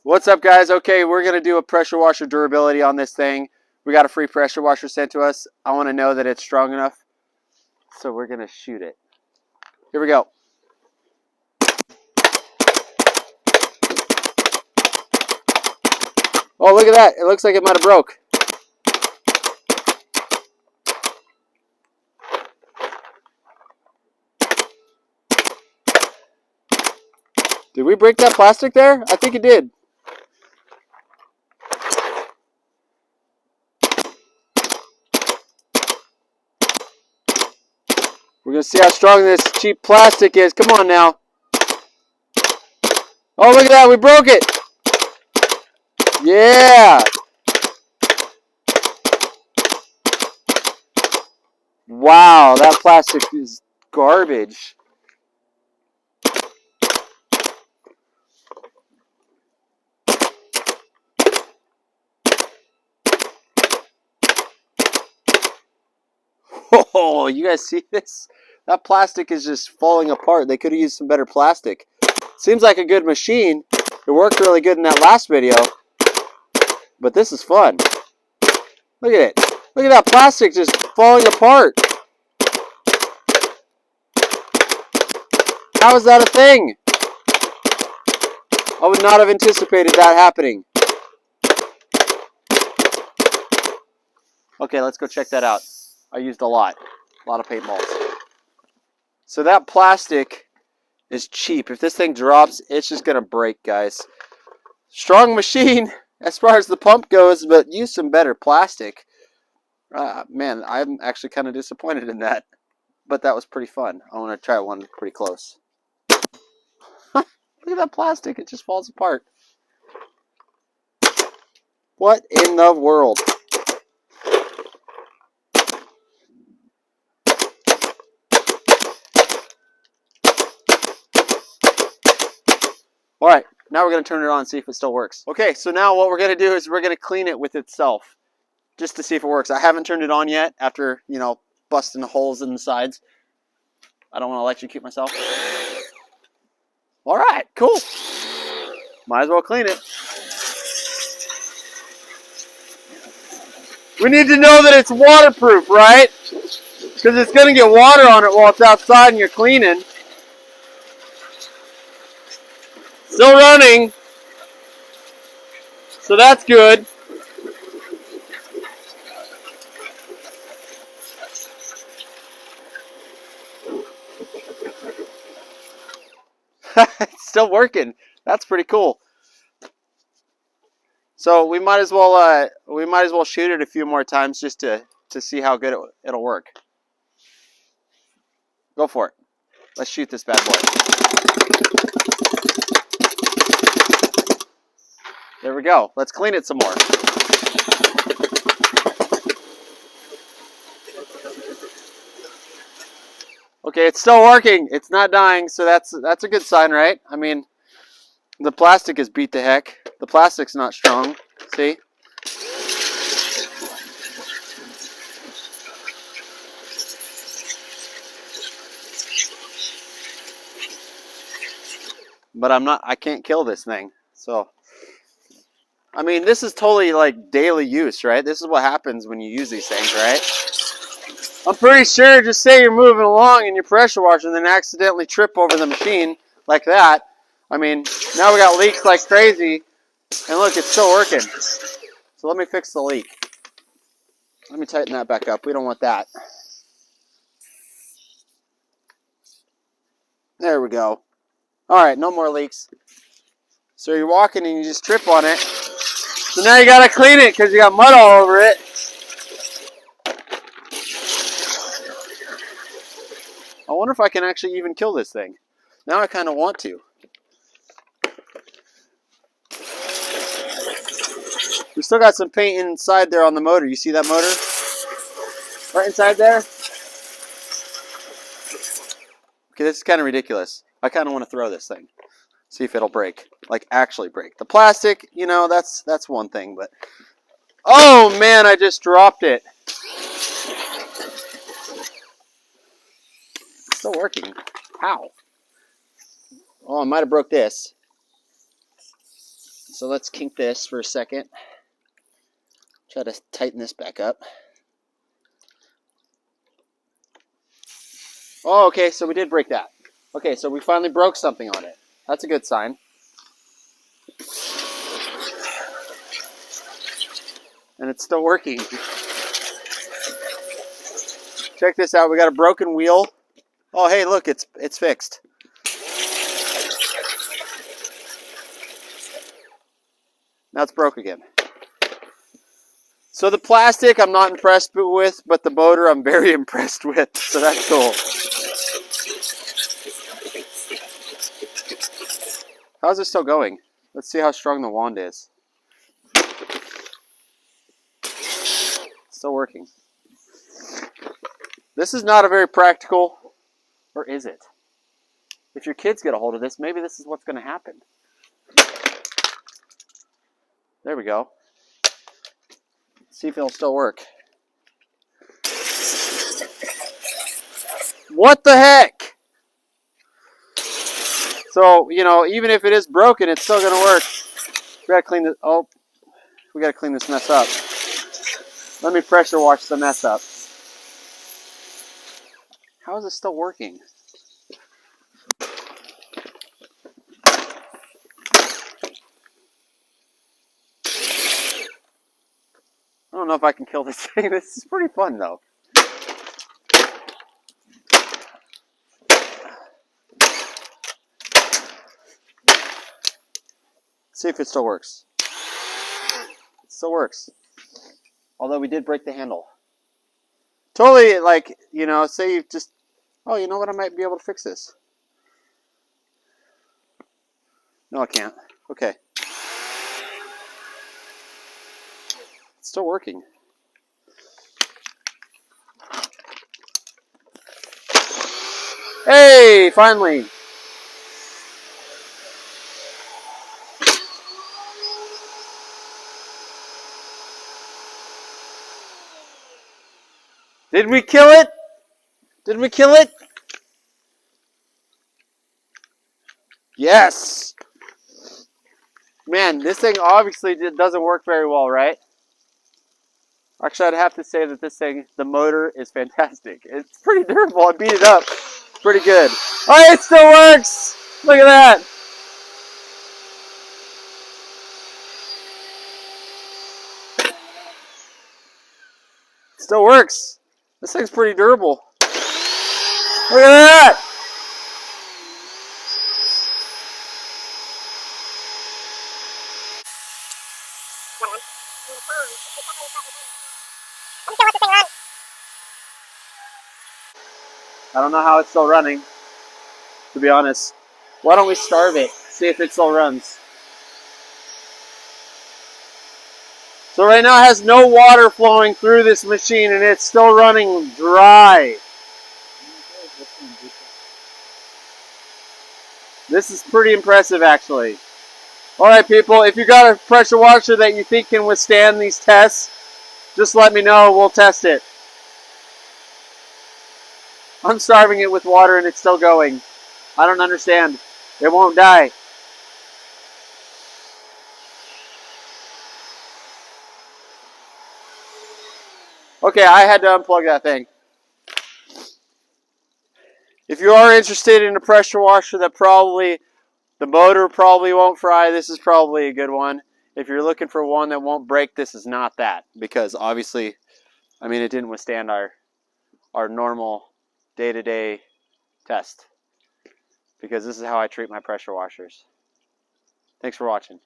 What's up, guys? Okay, we're going to do a pressure washer durability on this thing. We got a free pressure washer sent to us. I want to know that it's strong enough, so we're going to shoot it. Here we go. Oh, look at that. It looks like it might have broke. Did we break that plastic there? I think it did. We're going to see how strong this cheap plastic is. Come on now. Oh, look at that. We broke it. Yeah. Wow, that plastic is garbage. Oh, you guys see this? That plastic is just falling apart. They could have used some better plastic. Seems like a good machine. It worked really good in that last video. But this is fun. Look at it. Look at that plastic just falling apart. How is that a thing? I would not have anticipated that happening. Okay, let's go check that out. I used a lot of paintballs. So that plastic is cheap. If this thing drops, it's just going to break, guys. Strong machine as far as the pump goes, but use some better plastic. Man, I'm actually kind of disappointed in that. But that was pretty fun. I want to try one pretty close. Look at that plastic. It just falls apart. What in the world? Alright, now we're going to turn it on and see if it still works. Okay, so now what we're going to do is we're going to clean it with itself. Just to see if it works. I haven't turned it on yet after, busting the holes in the sides. I don't want to electrocute myself. Alright, cool. Might as well clean it. We need to know that it's waterproof, right? Because it's going to get water on it while it's outside and you're cleaning. Still running. So that's good. It's still working. That's pretty cool. So we might as well shoot it a few more times just to see how good it'll work. Go for it. Let's shoot this bad boy. There we go. Let's clean it some more. Okay, it's still working. It's not dying, so that's a good sign, right? I mean, the plastic is beat to heck. The plastic's not strong. See? But I can't kill this thing. So, I mean, this is totally like daily use, right? This is what happens when you use these things, right? I'm pretty sure, just say you're moving along in your pressure washer and then accidentally trip over the machine like that. I mean, now we got leaks like crazy. And look, it's still working. So let me fix the leak. Let me tighten that back up. We don't want that. There we go. Alright, no more leaks. So you're walking and you just trip on it. So now you gotta clean it because you got mud all over it. I wonder if I can actually even kill this thing. Now I kind of want to. We still got some paint inside there on the motor. You see that motor? Right inside there? Okay, this is kind of ridiculous. I kind of want to throw this thing. See if it'll break. Like, actually break. The plastic, that's one thing, but... Oh, man, I just dropped it. It's still working. How? Oh, I might have broke this. So let's kink this for a second. Try to tighten this back up. Oh, okay, so we did break that. Okay, so we finally broke something on it. That's a good sign. And it's still working. Check this out. We got a broken wheel. Oh, hey, look, it's fixed. Now it's broke again. So the plastic I'm not impressed with, but the motor I'm very impressed with. So that's cool. How's it still going? Let's see how strong the wand is. It's still working. This is not a very practical, or is it? If your kids get a hold of this, maybe this is what's going to happen. There we go. See if it'll still work. What the heck? So, you know, even if it is broken, it's still going to work. We got to clean this. Oh, we got to clean this mess up. Let me pressure wash the mess up. How is it still working? I don't know if I can kill this thing. This is pretty fun, though. See if it still works. It still works. Although we did break the handle. Totally, like, you know, say you just, oh, you know what, I might be able to fix this. No, I can't. Okay. It's still working. Hey, finally. Did we kill it? Did we kill it? Yes. Man, this thing obviously doesn't work very well, right? Actually, I'd have to say that this thing, the motor is fantastic. It's pretty durable. I beat it up pretty good. Oh, it still works. Look at that. It still works. This thing's pretty durable. Look at that. I don't know how it's still running, to be honest. Why don't we starve it? See if it still runs. So right now it has no water flowing through this machine and it's still running dry. This is pretty impressive, actually. Alright, people, if you got a pressure washer that you think can withstand these tests, just let me know. We'll test it. I'm starving it with water and it's still going. I don't understand. It won't die. Okay, I had to unplug that thing. If you are interested in a pressure washer that the motor probably won't fry, this is probably a good one. If you're looking for one that won't break, this is not that. Because obviously, I mean, it didn't withstand our normal day-to-day test. Because this is how I treat my pressure washers. Thanks for watching.